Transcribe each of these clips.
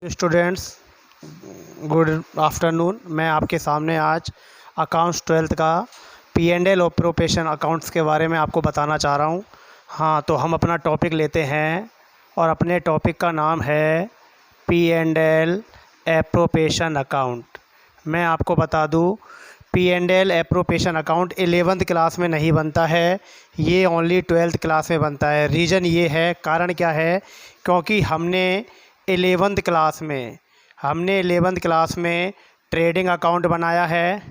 Students, good afternoon. मैं आपके सामने आज अकाउंट्स 12th का P&L ऑपरेशन अकाउंट्स के बारे में आपको बताना चाह रहा हूँ। हाँ, तो हम अपना टॉपिक लेते हैं और अपने टॉपिक का नाम है P&L एप्रोप्रिएशन अकाउंट। मैं आपको बता दूँ, P&L appropriation account 11th class में नहीं बनता है, ये ओनली 12th क्लास में बनता है। रीज़न ये है, कारण क्या है, क्योंकि हमने 11th क्लास में ट्रेडिंग अकाउंट बनाया है।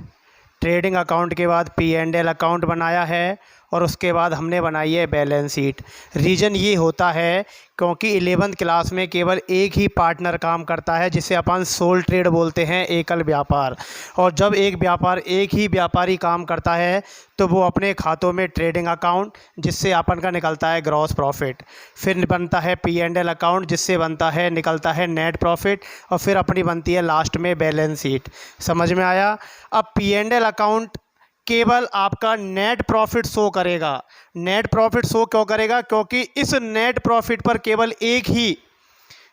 ट्रेडिंग अकाउंट के बाद P&L अकाउंट बनाया है और उसके बाद हमने बनाई है बैलेंस शीट। रीज़न ये होता है क्योंकि 11th क्लास में केवल एक ही पार्टनर काम करता है, जिसे अपन सोल ट्रेड बोलते हैं, एकल व्यापार। और जब एक ही व्यापारी काम करता है तो वो अपने खातों में ट्रेडिंग अकाउंट, जिससे अपन का निकलता है ग्रॉस प्रॉफिट, फिर बनता है P&L अकाउंट, जिससे निकलता है नेट प्रॉफिट, और फिर अपनी बनती है लास्ट में बैलेंस शीट। समझ में आया? अब P&L अकाउंट केवल आपका नेट प्रॉफिट शो करेगा। नेट प्रॉफिट शो क्यों करेगा? क्योंकि इस नेट प्रॉफिट पर केवल एक ही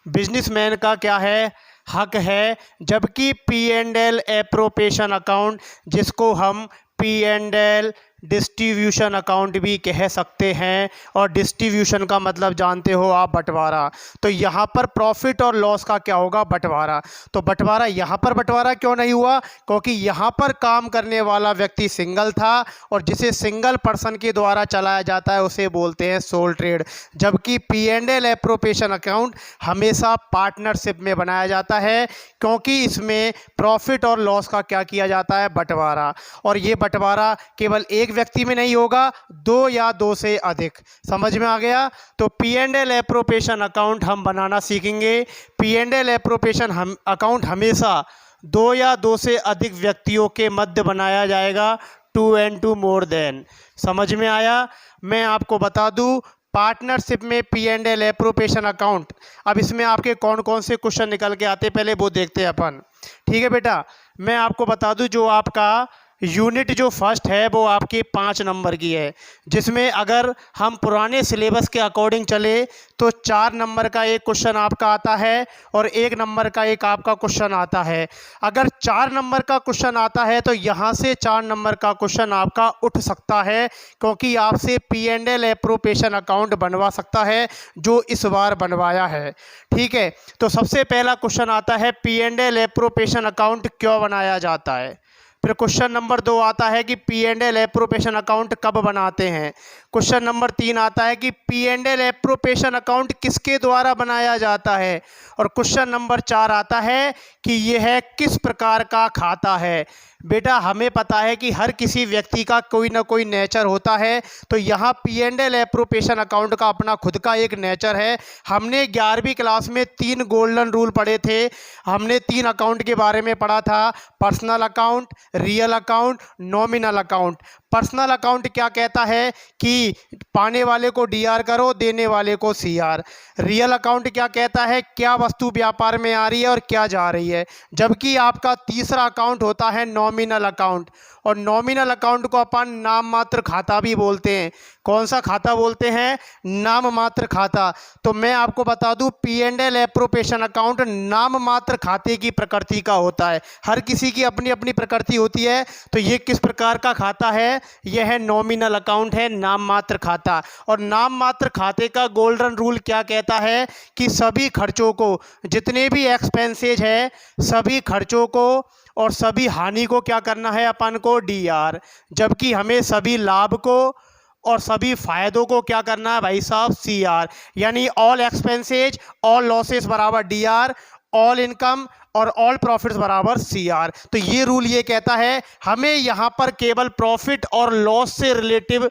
बिजनेसमैन का क्या है, हक है। जबकि P&L एप्रोप्रिएशन अकाउंट, जिसको हम P&L डिस्ट्रीब्यूशन अकाउंट भी कह सकते हैं, और डिस्ट्रीब्यूशन का मतलब जानते हो आप, बंटवारा। तो यहाँ पर प्रॉफिट और लॉस का क्या होगा, बंटवारा। तो बंटवारा यहाँ पर बंटवारा क्यों नहीं हुआ? क्योंकि यहाँ पर काम करने वाला व्यक्ति सिंगल था, और जिसे सिंगल पर्सन के द्वारा चलाया जाता है उसे बोलते हैं सोल ट्रेड। जबकि P&L एप्रोप्रिएशन अकाउंट हमेशा पार्टनरशिप में बनाया जाता है, क्योंकि इसमें प्रॉफिट और लॉस का क्या किया जाता है, बंटवारा। और ये बंटवारा केवल एक व्यक्ति में नहीं होगा, दो या दो से अधिक। समझ में आ गया? तो P&L एप्रोप्रिएशन अकाउंट हम बनाना सीखेंगे। P&L एप्रोप्रिएशन अकाउंट हमेशा दो या दो से अधिक व्यक्तियों के मध्य बनाया जाएगा, 2 and 2 मोर देन। समझ में आया? मैं आपको बता दूं, पार्टनरशिप में P&L एप्रोप्रिएशन अकाउंट, अब इसमें आपके कौन कौन से क्वेश्चन निकल के आते, पहले वो देखते हैं अपन। ठीक है बेटा, मैं आपको बता दूं, जो आपका यूनिट जो फर्स्ट है वो आपकी 5 नंबर की है, जिसमें अगर हम पुराने सिलेबस के अकॉर्डिंग चले तो 4 नंबर का एक क्वेश्चन आपका आता है और 1 नंबर का एक आपका क्वेश्चन आता है। अगर 4 नंबर का क्वेश्चन आता है तो यहाँ से 4 नंबर का क्वेश्चन आपका उठ सकता है, क्योंकि आपसे P&L एप्रोप्रिएशन अकाउंट बनवा सकता है, जो इस बार बनवाया है। ठीक है, तो सबसे पहला क्वेश्चन आता है, P&L एप्रोप्रिएशन अकाउंट क्यों बनाया जाता है। फिर क्वेश्चन नंबर 2 आता है कि P&L एप्रोप्रिएशन अकाउंट कब बनाते हैं। क्वेश्चन नंबर 3 आता है कि P&L एप्रोप्रिएशन अकाउंट किसके द्वारा बनाया जाता है। और क्वेश्चन नंबर 4 आता है कि यह किस प्रकार का खाता है। बेटा, हमें पता है कि हर किसी व्यक्ति का कोई ना कोई नेचर होता है, तो यहाँ P&L एप्रोप्रिएशन अकाउंट का अपना खुद का एक नेचर है। हमने 11वीं क्लास में 3 गोल्डन रूल पढ़े थे। हमने 3 अकाउंट के बारे में पढ़ा था, personal account, real account, nominal account. Personal account क्या कहता है कि पाने वाले को DR करो, देने वाले को CR। रियल अकाउंट क्या कहता है, क्या वस्तु व्यापार में आ रही है और क्या जा रही है। जबकि आपका तीसरा अकाउंट होता है नॉमिनल अकाउंट, और नॉमिनल अकाउंट को अपन नाम मात्र खाता भी बोलते हैं। कौन सा खाता बोलते हैं? नाम मात्र खाता। तो मैं आपको बता दूं, P&L एप्रोप्रिएशन अकाउंट नाम मात्र खाते की प्रकृति का होता है। हर किसी की अपनी अपनी प्रकृति होती है। तो ये किस प्रकार का खाता है? यह है नॉमिनल अकाउंट, है नाम मात्र खाता। और नाम मात्र खाते का गोल्डन रूल क्या कहता है कि सभी खर्चों को, जितने भी एक्सपेंसेज है, सभी खर्चों को और सभी हानि को क्या करना है अपन को, DR। जबकि हमें सभी लाभ को और सभी फायदों को क्या करना है भाई साहब, CR। यानी ऑल एक्सपेंसेज, ऑल लॉसेस बराबर DR, ऑल इनकम और ऑल प्रॉफिट्स बराबर CR। तो ये रूल ये कहता है हमें यहाँ पर केवल प्रॉफिट और लॉस से रिलेटिव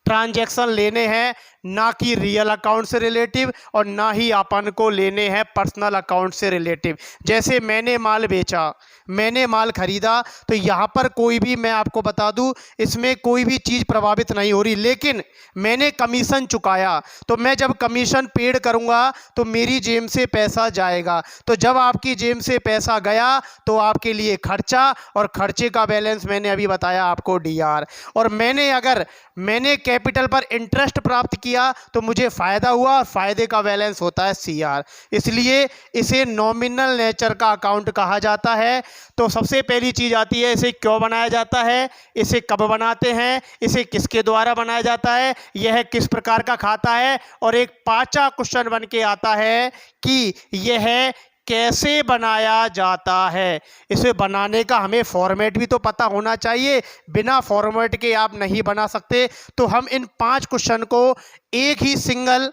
ट्रांजैक्शन लेने हैं, ना कि रियल अकाउंट से रिलेटिव, और ना ही अपन को लेने हैं पर्सनल अकाउंट से रिलेटिव। जैसे मैंने माल बेचा, मैंने माल खरीदा, तो यहाँ पर कोई भी, मैं आपको बता दूं, इसमें कोई भी चीज़ प्रभावित नहीं हो रही। लेकिन मैंने कमीशन चुकाया, तो मैं जब कमीशन पेड करूँगा तो मेरी जेब से पैसा जाएगा। तो जब आपकी जेब से पैसा गया तो आपके लिए खर्चा, और खर्चे का बैलेंस मैंने अभी बताया आपको, DR। और मैंने कैपिटल पर इंटरेस्ट प्राप्त किया किया तो मुझे फ़ायदा हुआ और फ़ायदे का बैलेंस होता है CR, इसलिए इसे नॉमिनल नेचर का अकाउंट कहा जाता है। तो सबसे पहली चीज़ आती है, इसे क्यों बनाया जाता है, इसे कब बनाते हैं, इसे किसके द्वारा बनाया जाता है, यह किस प्रकार का खाता है, और एक पांचवा क्वेश्चन बन के आता है कि यह कैसे बनाया जाता है। इसे बनाने का हमें फॉर्मेट भी तो पता होना चाहिए, बिना फॉर्मेट के आप नहीं बना सकते। तो हम इन 5 क्वेश्चन को एक ही सिंगल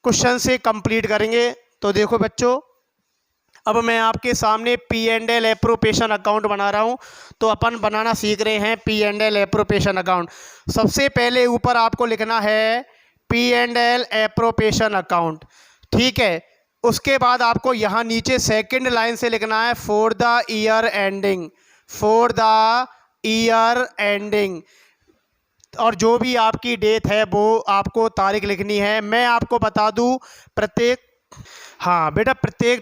क्वेश्चन से कंप्लीट करेंगे। तो देखो बच्चों, अब मैं आपके सामने P&L एप्रोप्रिएशन अकाउंट बना रहा हूं। तो अपन बनाना सीख रहे हैं P&L एप्रोप्रिएशन अकाउंट। सबसे पहले ऊपर आपको लिखना है P&L एप्रोप्रिएशन अकाउंट, ठीक है। उसके बाद आपको यहाँ नीचे सेकंड लाइन से लिखना है for the year ending, for the year ending, और जो भी आपकी डेट है वो आपको तारीख लिखनी है। मैं आपको बता दूं, प्रत्येक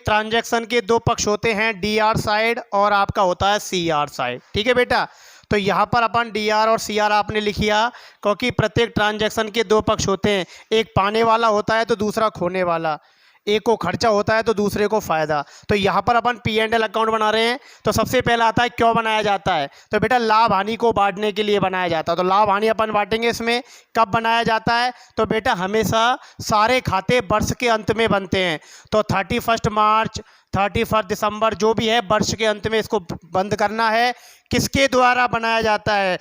ट्रांजैक्शन के 2 पक्ष होते हैं, DR साइड और आपका होता है CR साइड, ठीक है बेटा। तो यहाँ पर अपन DR और CR आपने लिखिया, क्योंकि प्रत्येक ट्रांजैक्शन के 2 पक्ष होते हैं, एक पाने वाला होता है तो दूसरा खोने वाला, एक को खर्चा होता है तो दूसरे को फ़ायदा। तो यहाँ पर अपन P&L अकाउंट बना रहे हैं। तो सबसे पहला आता है क्यों बनाया जाता है, तो बेटा लाभ हानि को बांटने के लिए बनाया जाता है। तो लाभ हानि अपन बांटेंगे इसमें। कब बनाया जाता है, तो बेटा हमेशा सारे खाते वर्ष के अंत में बनते हैं। तो 31 मार्च, 31 दिसंबर जो भी है, वर्ष के अंत में इसको बंद करना है। किसके द्वारा बनाया जाता है,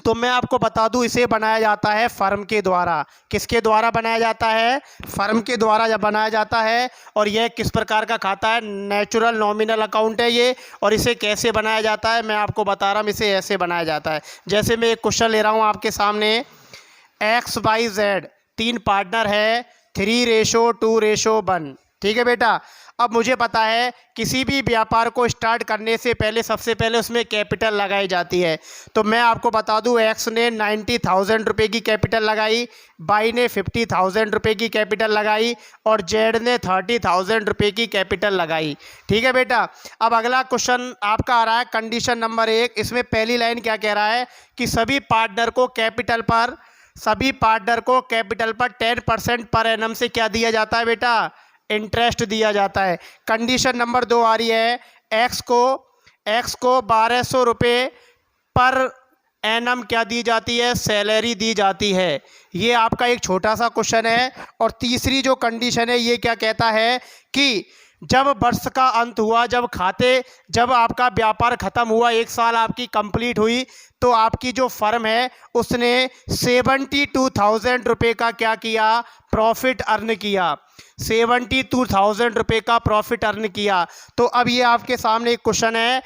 तो मैं आपको बता दूं, इसे बनाया जाता है फर्म के द्वारा। किसके द्वारा बनाया जाता है, फर्म के द्वारा जब बनाया जाता है। और यह किस प्रकार का खाता है, नेचुरल नॉमिनल अकाउंट है ये। और इसे कैसे बनाया जाता है, मैं आपको बता रहा हूँ, इसे ऐसे बनाया जाता है। जैसे मैं एक क्वेश्चन ले रहा हूँ आपके सामने, XYZ 3 पार्टनर है, 3:2:1, ठीक है बेटा। अब मुझे पता है किसी भी व्यापार को स्टार्ट करने से पहले सबसे पहले उसमें कैपिटल लगाई जाती है। तो मैं आपको बता दूं, X ने 90,000 रुपये की कैपिटल लगाई, Y ने 50,000 रुपये की कैपिटल लगाई और Z ने 30,000 रुपये की कैपिटल लगाई, ठीक है बेटा। अब अगला क्वेश्चन आपका आ रहा है कंडीशन नंबर 1। इसमें पहली लाइन क्या कह रहा है कि सभी पार्टनर को कैपिटल पर 10% पर एनम से क्या दिया जाता है बेटा, इंटरेस्ट दिया जाता है। कंडीशन नंबर 2 आ रही है, एक्स को 1200 रुपये पर एनम क्या दी जाती है, सैलरी दी जाती है। ये आपका एक छोटा सा क्वेश्चन है। और तीसरी जो कंडीशन है, ये क्या कहता है कि जब वर्ष का अंत हुआ, जब आपका व्यापार खत्म हुआ, 1 साल आपकी कंप्लीट हुई, तो आपकी जो फर्म है उसने 72,000 रुपये का क्या किया, प्रॉफिट अर्न किया। 72,000 रुपये का प्रॉफिट अर्न किया। तो अब ये आपके सामने एक क्वेश्चन है,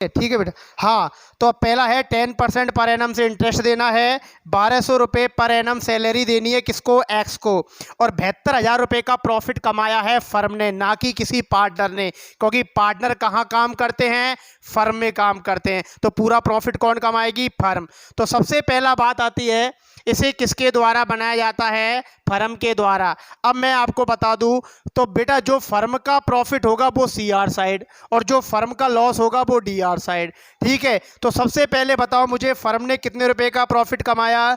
ठीक है बेटा। हाँ, तो पहला है 10% पर एनम से इंटरेस्ट देना है, 1200 रुपये पर एनम सैलरी देनी है, किसको, एक्स को। और 72,000 रुपये का प्रॉफिट कमाया है फर्म ने, ना कि किसी पार्टनर ने, क्योंकि पार्टनर कहाँ काम करते हैं, फर्म में काम करते हैं। तो पूरा प्रॉफिट कौन कमाएगी, फर्म। तो सबसे पहला बात आती है, इसे किसके द्वारा बनाया जाता है, फर्म के द्वारा। अब मैं आपको बता दूं, तो बेटा जो फर्म का प्रॉफिट होगा वो CR साइड और जो फर्म का लॉस होगा वो DR साइड, ठीक है। तो सबसे पहले बताओ मुझे, फर्म ने कितने रुपए का प्रॉफिट कमाया,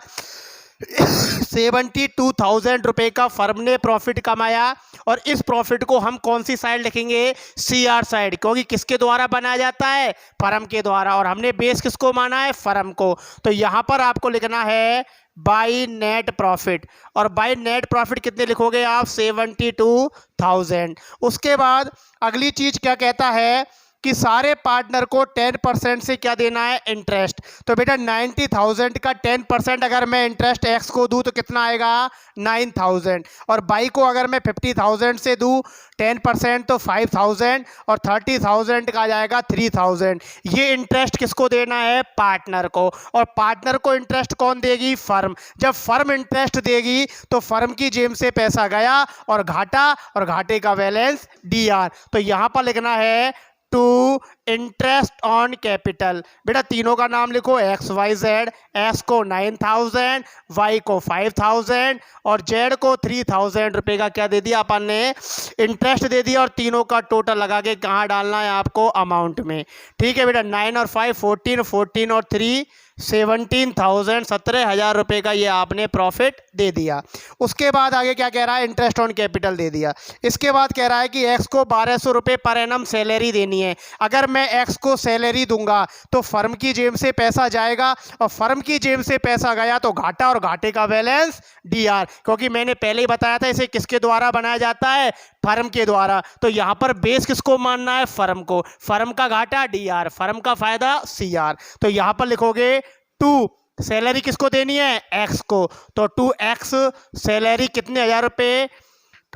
72,000 रुपये का फर्म ने प्रॉफिट कमाया। और इस प्रॉफिट को हम कौन सी साइड लिखेंगे, CR साइड, क्योंकि किसके द्वारा बनाया जाता है, फर्म के द्वारा। और हमने बेस किसको माना है, फर्म को। तो यहाँ पर आपको लिखना है बाई नेट प्रॉफिट। और बाई नेट प्रॉफिट कितने लिखोगे आप, 72,000। उसके बाद अगली चीज क्या कहता है कि सारे पार्टनर को 10% से क्या देना है, इंटरेस्ट। तो बेटा 90,000 का 10% अगर मैं इंटरेस्ट एक्स को दूं तो कितना आएगा, 9,000। और बाई को अगर मैं 50,000 से दूं 10% तो 5,000 और 30,000 का आ जाएगा 3,000। ये इंटरेस्ट किसको देना है, पार्टनर को। और पार्टनर को इंटरेस्ट कौन देगी, फर्म। जब फर्म इंटरेस्ट देगी तो फर्म की जेब से पैसा गया और घाटा, और घाटे का बैलेंस DR। तो यहाँ पर लिखना है टू इंटरेस्ट ऑन कैपिटल। बेटा तीनों का नाम लिखो, XYZ, S को 9,000, Y को 5,000 और Z को 3,000 रुपये का क्या दे दिया अपन ने, इंटरेस्ट दे दिया। और तीनों का टोटल लगा के कहाँ डालना है आपको, अमाउंट में, ठीक है बेटा। 9 और 5 14, 14 और 3 17,000, 17,000 रुपये का ये आपने प्रॉफिट दे दिया। उसके बाद आगे क्या कह रहा है, इंटरेस्ट ऑन कैपिटल दे दिया। इसके बाद कह रहा है कि एक्स को 1200 रुपये पर एनम सैलरी देनी है। अगर मैं एक्स को सैलरी दूंगा तो फर्म की जेब से पैसा जाएगा, और फर्म की जेब से पैसा गया तो घाटा, और घाटे का बैलेंस डीआर, क्योंकि मैंने पहले ही बताया था इसे किसके द्वारा बनाया जाता है, फर्म के द्वारा। तो यहाँ पर बेस किसको मानना है, फर्म को। फर्म का घाटा डीआर, फर्म का फायदा सीआर। तो यहाँ पर लिखोगे 2, सैलरी किसको देनी है, एक्स को, तो 2x सैलरी कितने हज़ार रुपये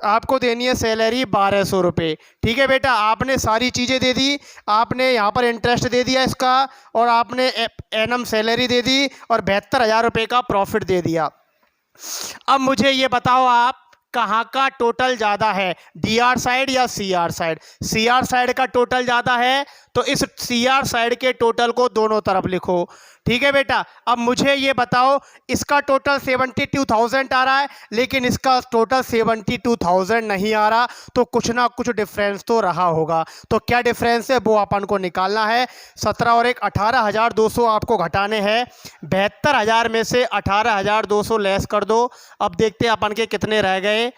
आपको देनी है, सैलरी 1200 रुपये। ठीक है बेटा, आपने सारी चीज़ें दे दी, आपने यहाँ पर इंटरेस्ट दे दिया इसका, और आपने एनम सैलरी दे दी, और 72,000 रुपये का प्रॉफिट दे दिया। अब मुझे ये बताओ आप कहाँ का टोटल ज़्यादा है, डीआर साइड या सीआर साइड। सीआर साइड का टोटल ज़्यादा है, तो इस सीआर साइड के टोटल को दोनों तरफ लिखो। ठीक है बेटा, अब मुझे ये बताओ इसका टोटल 72,000 आ रहा है, लेकिन इसका टोटल 72,000 नहीं आ रहा, तो कुछ ना कुछ डिफरेंस तो रहा होगा। तो क्या डिफरेंस है वो अपन को निकालना है। 17 और 1 18,200 आपको घटाने हैं। 72,000 में से 18,200 लेस कर दो। अब देखते हैं अपन के कितने रह गए।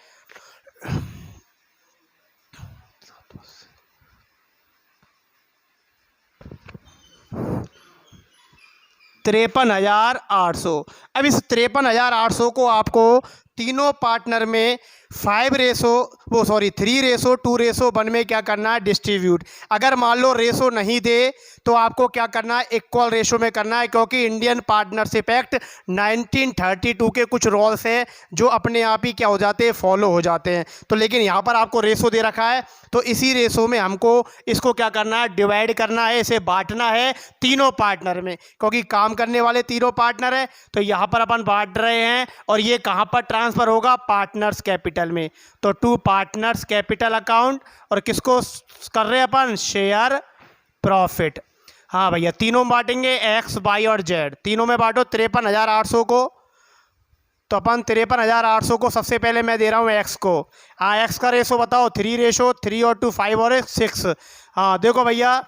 53,800। अब इस 53,800 को आपको तीनों पार्टनर में 3:2:1 में क्या करना है, डिस्ट्रीब्यूट। अगर मान लो रेशो नहीं दे तो आपको क्या करना है, इक्वल रेशो में करना है, क्योंकि इंडियन पार्टनरशिप एक्ट 1932 के कुछ रूल्स हैं जो अपने आप ही क्या हो जाते हैं, फॉलो हो जाते हैं। तो लेकिन यहाँ पर आपको रेशो दे रखा है, तो इसी रेशो में हमको इसको क्या करना है, डिवाइड करना है, इसे बांटना है तीनों पार्टनर में, क्योंकि काम करने वाले तीनों पार्टनर हैं। तो यहाँ पर अपन बांट रहे हैं, और ये कहाँ पर ट्रांसफ़र होगा, पार्टनर्स कैपिटल में। तो 2 पार्टनर्स कैपिटल अकाउंट, और किसको कर रहे हैं अपन, शेयर प्रॉफिट। हाँ भैया, तीनों बांटेंगे, एक्स वाई और जेड, तीनों में बांटो 53,800 को। तो अपन 53,800 को सबसे पहले मैं दे रहा हूँ एक्स को। हाँ, एक्स का रेशो बताओ, 3:3 और 2 5 और 6। हाँ देखो भैया,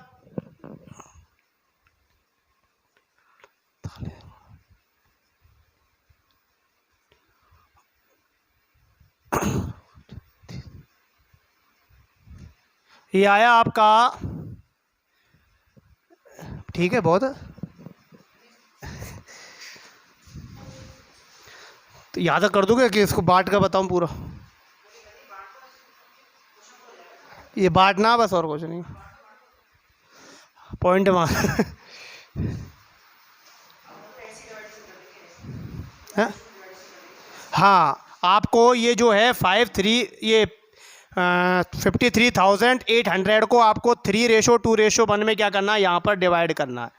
ये आया आपका, ठीक है बहुत, तो याद कर दोगे कि इसको बांट कर बताऊं पूरा, ये बांटना बस और कुछ नहीं, पॉइंट मार। हाँ, आपको ये जो है 53,800 को आपको 3:2:1 में क्या करना है, यहाँ पर डिवाइड करना है।